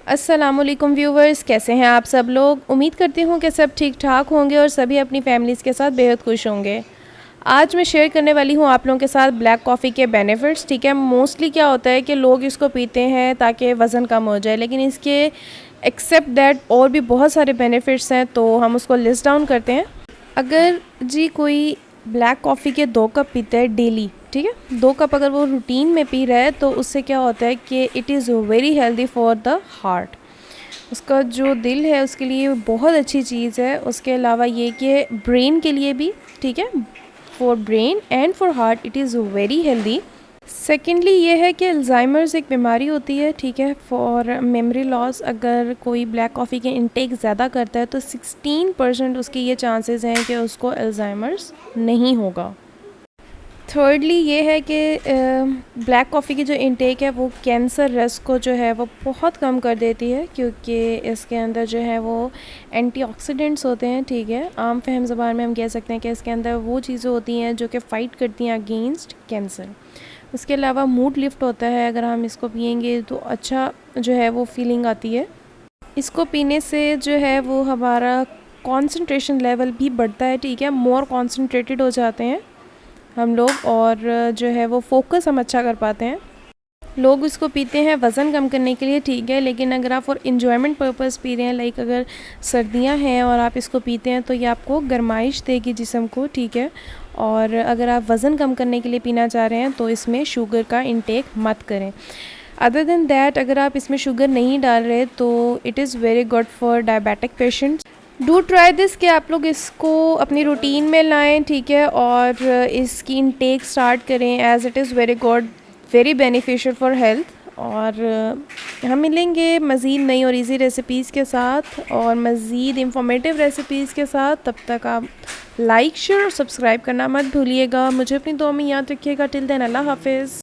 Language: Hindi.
अस्सलामुअलैकुम व्यूवर्स, कैसे हैं आप सब लोग। उम्मीद करती हूँ कि सब ठीक ठाक होंगे और सभी अपनी फैमिलीज़ के साथ बेहद खुश होंगे। आज मैं शेयर करने वाली हूँ आप लोगों के साथ ब्लैक कॉफ़ी के बेनिफिट्स। ठीक है, मोस्टली क्या होता है कि लोग इसको पीते हैं ताकि वज़न कम हो जाए, लेकिन इसके एक्सेप्ट दैट और भी बहुत सारे बेनिफिट्स हैं, तो हम उसको लिस्ट डाउन करते हैं। अगर जी कोई ब्लैक कॉफ़ी के 2 कप पीता है डेली, ठीक है, 2 कप अगर वो रूटीन में पी रहा है तो उससे क्या होता है कि it is very healthy for the heart. उसका जो दिल है उसके लिए बहुत अच्छी चीज़ है। उसके अलावा ये कि ब्रेन के लिए भी, ठीक है, for brain and for heart it is very healthy. Secondly ये है कि अल्ज़ाइमर्स एक बीमारी होती है, ठीक है, फॉर मेमोरी लॉस। अगर कोई ब्लैक कॉफ़ी के इंटेक ज़्यादा करता है तो 16% उसके ये चांसेस हैं कि उसको अल्ज़ाइमर्स नहीं होगा। थर्डली ये है कि ब्लैक कॉफ़ी की जो इंटेक है वो कैंसर रिस्क को जो है वो बहुत कम कर देती है, क्योंकि इसके अंदर जो है वो एंटीऑक्सीडेंट्स होते हैं। ठीक है, आम फहम ज़बान में हम कह सकते हैं कि इसके अंदर वो चीज़ें होती हैं जो कि फ़ाइट करती हैं अगेंस्ट कैंसर। उसके अलावा मूड लिफ्ट होता है, अगर हम इसको पियेंगे तो अच्छा जो है वो फीलिंग आती है। इसको पीने से जो है वो हमारा कंसंट्रेशन लेवल भी बढ़ता है, ठीक है, मोर कंसंट्रेटेड हो जाते हैं हम लोग, और जो है वो फोकस हम अच्छा कर पाते हैं। लोग इसको पीते हैं वज़न कम करने के लिए, ठीक है, लेकिन अगर आप फॉर इन्जॉयमेंट पर्पस पी रहे हैं, लाइक अगर सर्दियां हैं और आप इसको पीते हैं तो ये आपको गर्माइश देगी जिस्म को, ठीक है। और अगर आप वज़न कम करने के लिए पीना चाह रहे हैं तो इसमें शुगर का इंटेक मत करें। अदर देन दैट, अगर आप इसमें शुगर नहीं डाल रहे तो it is very good for diabetic patients. Do try this कि आप लोग इसको अपनी रूटीन में लाएं, ठीक है, और इसकी इनटेक स्टार्ट करें, as it is very good, very beneficial for health. और हम मिलेंगे मज़ीद नई और इजी रेसिपीज़ के साथ और मज़ीद इंफॉर्मेटिव रेसिपीज़ के साथ। तब तक आप लाइक शेयर और सब्सक्राइब करना मत भूलिएगा। मुझे अपनी दुआ में याद रखिएगा। टिल देन, अल्लाह हाफिज़।